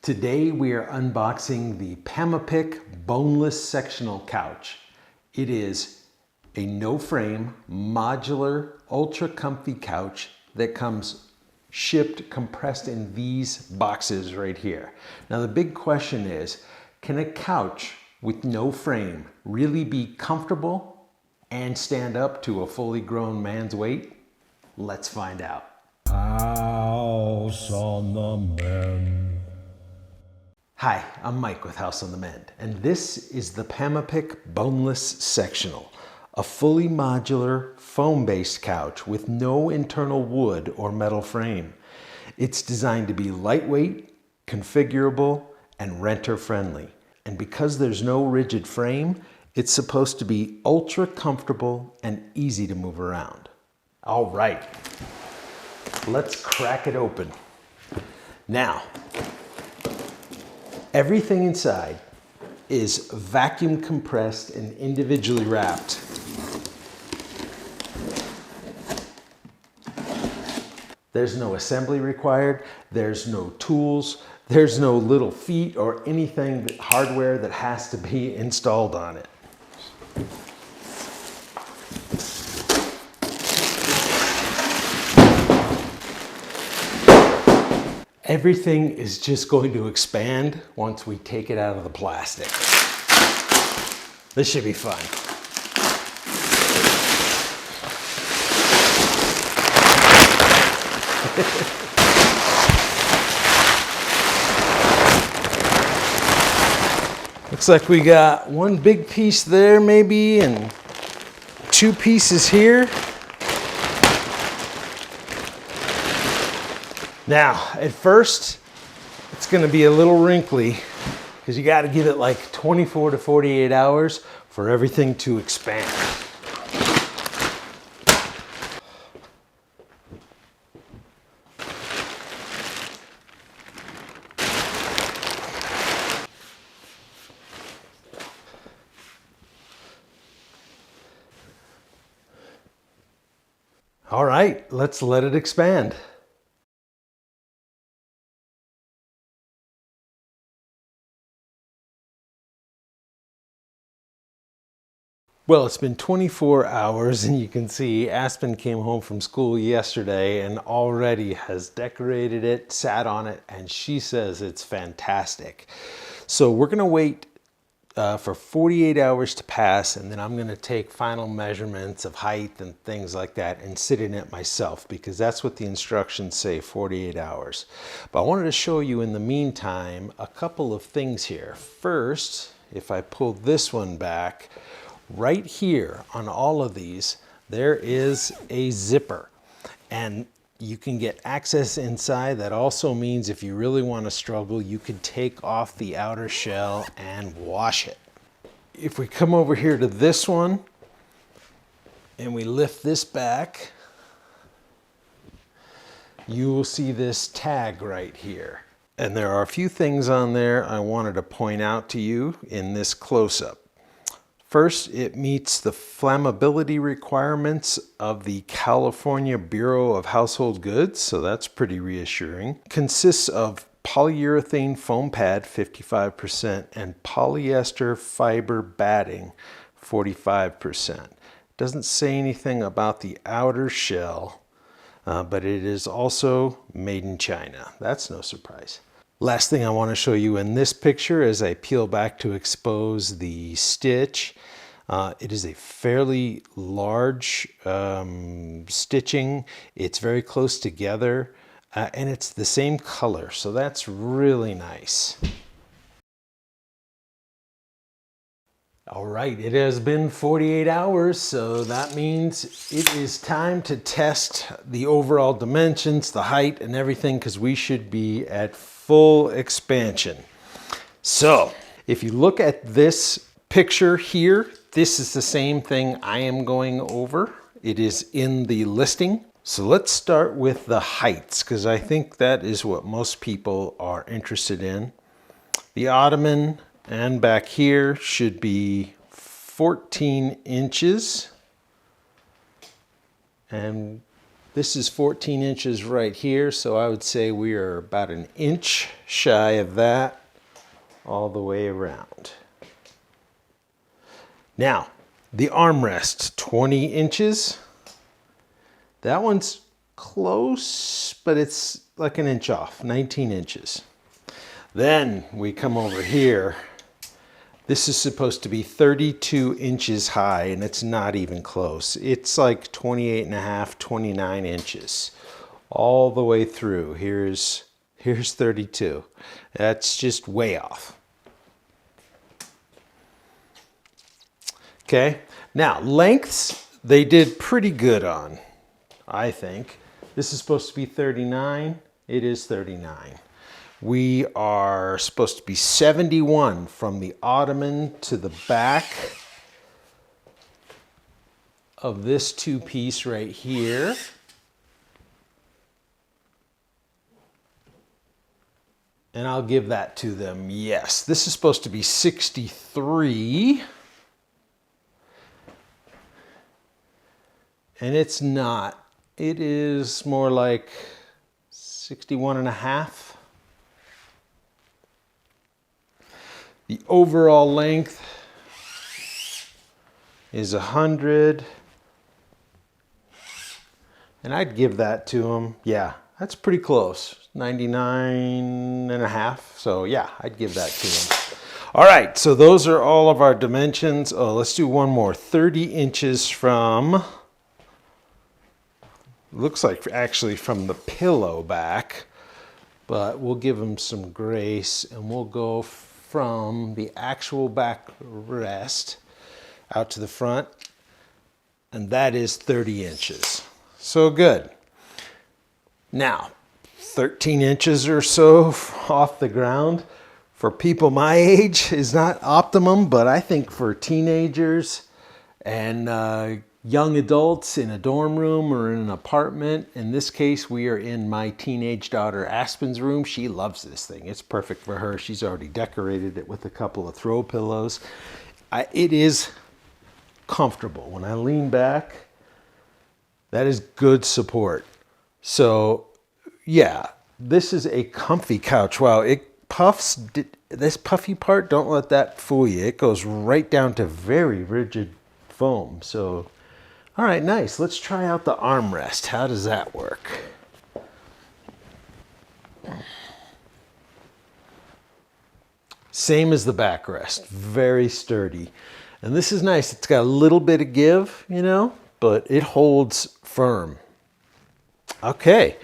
Today we are unboxing the Pamapic Boneless Sectional Couch. It is a no-frame, modular, ultra comfy couch that comes shipped compressed in these boxes right here. Now the big question is, can a couch with no frame really be comfortable and stand up to a fully grown man's weight? Let's find out. House on the Mend. Hi, I'm Mike with House on the Mend, and this is the Pamapic Boneless Sectional, a fully modular foam-based couch with no internal wood or metal frame. It's designed to be lightweight, configurable, and renter-friendly. And because there's no rigid frame, it's supposed to be ultra comfortable and easy to move around. All right, let's crack it open. Now, everything inside is vacuum compressed and individually wrapped. There's no assembly required, there's no tools, there's no little feet or anything, hardware that has to be installed on it. Everything is just going to expand once we take it out of the plastic. This should be fun. Looks like we got one big piece there maybe and two pieces here. Now, at first, it's gonna be a little wrinkly because you gotta give it like 24 to 48 hours for everything to expand. All right, let's let it expand. Well, it's been 24 hours and you can see Aspen came home from school yesterday and already has decorated it, sat on it, and she says it's fantastic. So we're gonna wait for 48 hours to pass, and then I'm gonna take final measurements of height and things like that and sit in it myself because that's what the instructions say, 48 hours. But I wanted to show you in the meantime a couple of things here. First, if I pull this one back, right here on all of these, there is a zipper and you can get access inside. That also means if you really want to struggle, you could take off the outer shell and wash it. If we come over here to this one and we lift this back, you will see this tag right here. And there are a few things on there I wanted to point out to you in this close-up. First, it meets the flammability requirements of the California Bureau of Household Goods, so that's pretty reassuring. Consists of polyurethane foam pad, 55%, and polyester fiber batting, 45%. Doesn't say anything about the outer shell, but it is also made in China. That's no surprise. Last thing I want to show you in this picture as I peel back to expose the stitch. It is a fairly large stitching. It's very close together and it's the same color, so that's really nice. All right, it has been 48 hours, so that means it is time to test the overall dimensions, the height, and everything, because we should be at full expansion. So, if you look at this picture here, this is the same thing I am going over. It is in the listing. So let's start with the heights, because I think that is what most people are interested in. The ottoman and back here should be 14 inches. And This is 14 inches right here, so I would say we are about an inch shy of that all the way around. Now, the armrest, 20 inches. That one's close, but it's like an inch off, 19 inches. Then we come over here. This is supposed to be 32 inches high, and it's not even close. It's like 28 and a half, 29 inches all the way through. Here's 32. That's just way off. Okay, now lengths, they did pretty good on, I think. This is supposed to be 39. It is 39. We are supposed to be 71 from the ottoman to the back of this two-piece right here. And I'll give that to them. Yes, this is supposed to be 63. And it's not. It is more like 61 and a half. The overall length is 100. And I'd give that to them. Yeah, that's pretty close. 99 and a half. So yeah, I'd give that to them. All right, so those are all of our dimensions. Oh, let's do one more. 30 inches from, looks like actually from the pillow back, but we'll give them some grace and we'll go from the actual back rest out to the front, and that is 30 inches. So good. Now, 13 inches or so off the ground for people my age is not optimum, but I think for teenagers and young adults in a dorm room or in an apartment. In this case, we are in my teenage daughter Aspen's room. She loves this thing. It's perfect for her. She's already decorated it with a couple of throw pillows. It is comfortable. When I lean back, that is good support. So yeah, this is a comfy couch. Wow, it puffs. This puffy part, don't let that fool you. It goes right down to very rigid foam. So all right, nice. Let's try out the armrest. How does that work? Same as the backrest, very sturdy. And this is nice. It's got a little bit of give, you know, but it holds firm. Okay,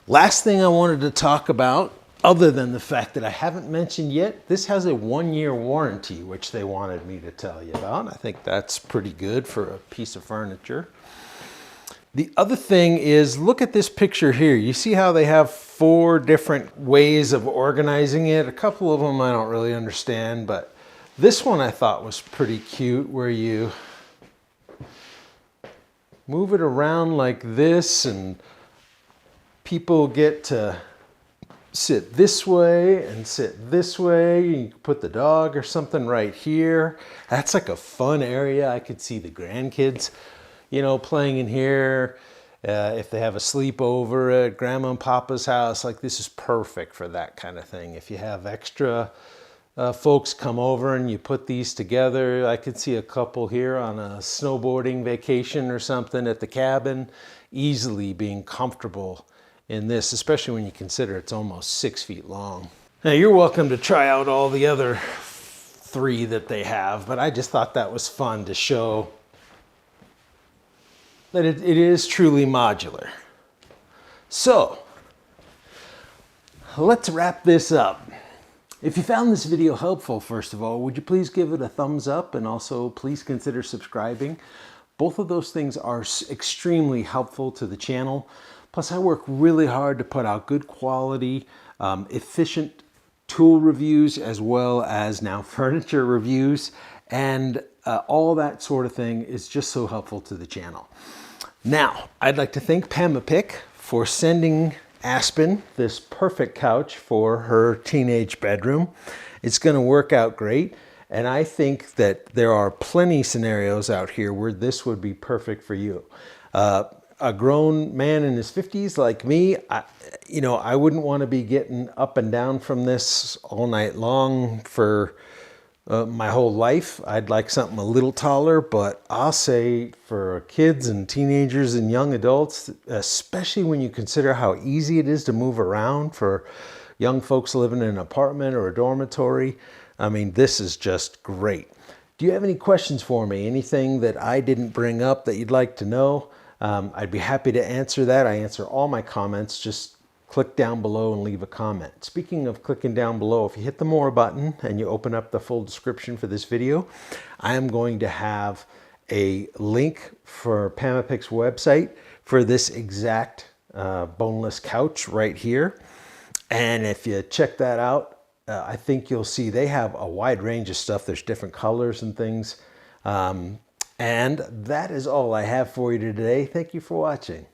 last thing I wanted to talk about, other than the fact that I haven't mentioned yet, this has a 1-year warranty, which they wanted me to tell you about. I think that's pretty good for a piece of furniture. The other thing is, look at this picture here. You see how they have 4 different ways of organizing it? A couple of them I don't really understand, but this one I thought was pretty cute, where you move it around like this and people get to sit this way and sit this way. You can put the dog or something right here. That's like a fun area. I could see the grandkids, you know, playing in here. If they have a sleepover at Grandma and Papa's house, like this is perfect for that kind of thing. If you have extra folks come over and you put these together, I could see a couple here on a snowboarding vacation or something at the cabin, easily being comfortable in this, especially when you consider it's almost 6 feet long. Now you're welcome to try out all the other 3 that they have, but I just thought that was fun to show that it is truly modular. So let's wrap this up. If you found this video helpful, first of all, would you please give it a thumbs up, and also please consider subscribing. Both of those things are extremely helpful to the channel. Plus, I work really hard to put out good quality, efficient tool reviews, as well as now furniture reviews, and all that sort of thing is just so helpful to the channel. Now, I'd like to thank Pamapic for sending Aspen this perfect couch for her teenage bedroom. It's going to work out great, and I think that there are plenty scenarios out here where this would be perfect for you. a grown man in his 50s like me, I wouldn't want to be getting up and down from this all night long for my whole life. I'd like something a little taller, but I'll say for kids and teenagers and young adults, especially when you consider how easy it is to move around for young folks living in an apartment or a dormitory, I mean, this is just great. Do you have any questions for me? Anything that I didn't bring up that you'd like to know? I'd be happy to answer that. I answer all my comments. Just click down below and leave a comment. Speaking of clicking down below, if you hit the More button and you open up the full description for this video, I am going to have a link for Pamapic's website for this exact boneless couch right here. And if you check that out, I think you'll see they have a wide range of stuff. There's different colors and things. And that is all I have for you today. Thank you for watching.